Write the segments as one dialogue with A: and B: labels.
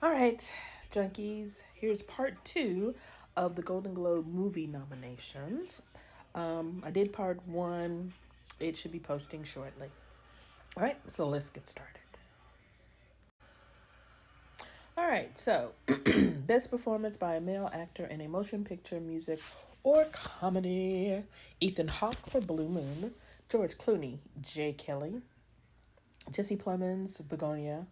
A: All right, junkies, here's part two of the Golden Globe movie nominations. I did part one, it should be posting shortly. All right, so let's get started. All right, so best performance by a male actor in a motion picture, music, or comedy: Ethan Hawke for Blue Moon, George Clooney, Jay Kelly, Jesse Plemons, Begonia,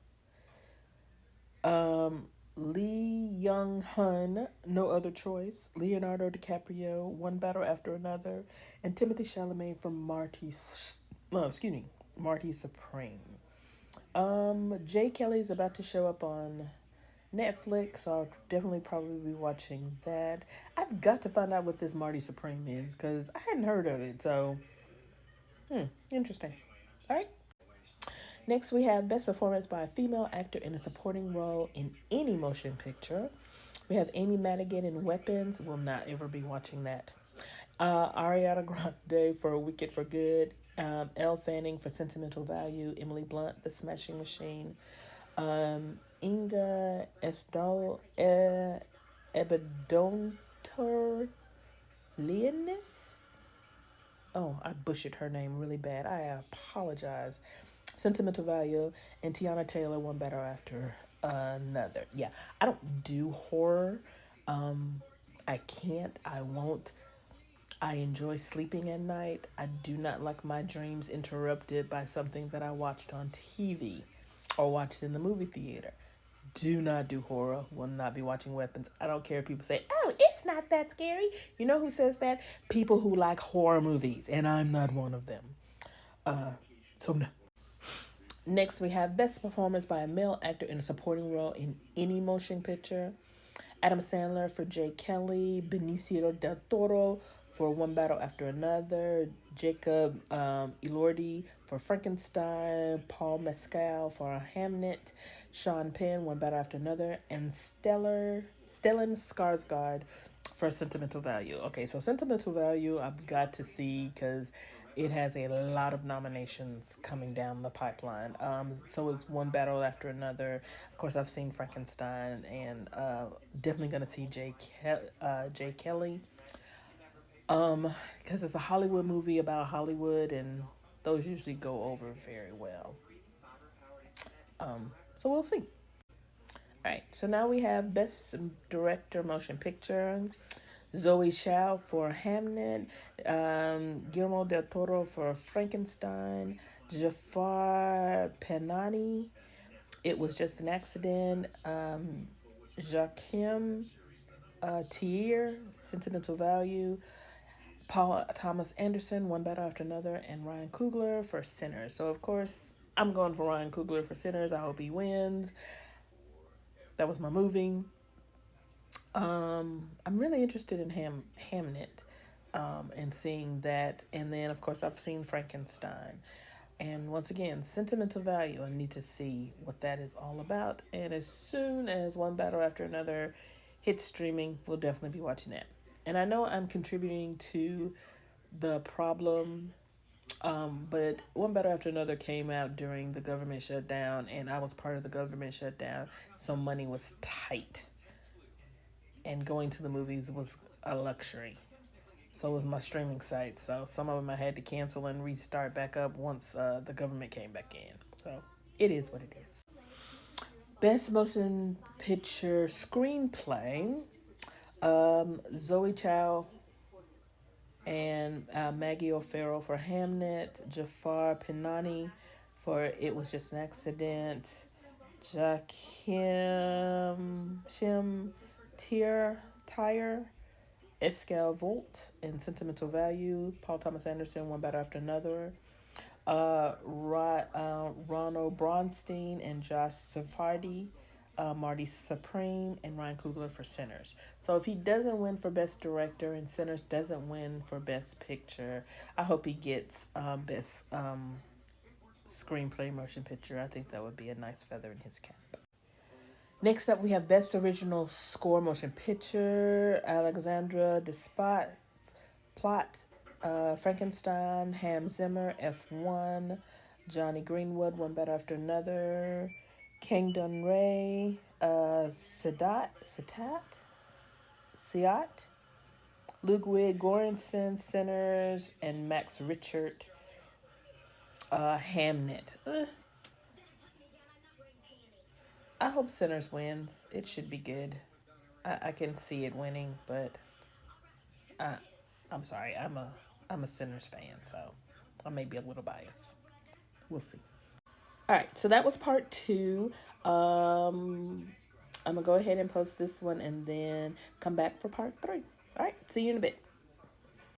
A: Lee Young Hun, No Other Choice, Leonardo DiCaprio, One Battle After Another, and Timothy Chalamet from Marty Supreme. Jay Kelly is about to show up on Netflix, so I'll definitely probably be watching that. I've got to find out what this Marty Supreme is because I hadn't heard of it, so interesting. All right. Next, we have Best Performance by a Female Actor in a Supporting Role in Any Motion Picture. We have Amy Madigan in Weapons. Will not ever be watching that. Ariana Grande for Wicked for Good. Elle Fanning for Sentimental Value. Emily Blunt, The Smashing Machine. Inga Estelle Ebedontor Leonis. Oh, I butchered her name really bad. I apologize. Sentimental Value, and Tiana Taylor, One Better After Another. Yeah, I don't do horror. I can't. I won't. I enjoy sleeping at night. I do not like my dreams interrupted by something that I watched on TV or watched in the movie theater. Do not do horror. Will not be watching Weapons. I don't care if people say, oh, it's not that scary. You know who says that? People who like horror movies, and I'm not one of them. So, no. Next, we have Best Performance by a Male Actor in a Supporting Role in Any Motion Picture. Adam Sandler for Jay Kelly, Benicio del Toro for One Battle After Another, Jacob Elordi for Frankenstein, Paul Mescal for Hamnet, Sean Penn, One Battle After Another, and Stellan Skarsgård for Sentimental Value. Okay, so Sentimental Value I've got to see because it has a lot of nominations coming down the pipeline. So it's One Battle After Another. Of course, I've seen Frankenstein, and definitely gonna see Jay Kelly, because it's a Hollywood movie about Hollywood, and those usually go over very well. So we'll see. All right, so now we have Best Director Motion Picture. Zoe Chow for Hamnet, Guillermo del Toro for Frankenstein, Jafar Penani, It Was Just an Accident, Joachim Tier, Sentimental Value, Paul Thomas Anderson, One Battle After Another, and Ryan Coogler for Sinners. So, of course, I'm going for Ryan Coogler for Sinners. I hope he wins. That was my movie. I'm really interested in Hamnet, and seeing that. And then, of course, I've seen Frankenstein. And once again, Sentimental Value. I need to see what that is all about. And as soon as One Battle After Another hits streaming, we'll definitely be watching that. And I know I'm contributing to the problem, but One Battle After Another came out during the government shutdown, and I was part of the government shutdown, so money was tight and going to the movies was a luxury. So was my streaming site. So some of them I had to cancel and restart back up once the government came back in. So it is what it is. Best Motion Picture Screenplay: Zoe Chow and Maggie O'Farrell for Hamnet, Jafar Pinani for It Was Just an Accident, Jakim Shim Tyre, Escal Volt in Sentimental Value, Paul Thomas Anderson, One Battle After Another, Ronald Bronstein and Josh Safardi, Marty Supreme, and Ryan Coogler for Sinners. So if he doesn't win for Best Director and Sinners doesn't win for Best Picture, I hope he gets Best Screenplay Motion Picture. I think that would be a nice feather in his cap. Next up, we have Best Original Score Motion Picture: Alexandra Desplat, Plot, Frankenstein, Hans Zimmer, F1, Johnny Greenwood, One Better After Another, Kangdon Ray, Siat, Ludwig Göransson, Sinners, and Max Richard, Hamnet. I hope Sinners wins. It should be good. I can see it winning, but I, I'm sorry. I'm a Sinners fan, so I may be a little biased. We'll see. All right, so that was part two. I'm gonna go ahead and post this one and then come back for part three. All right, see you in a bit.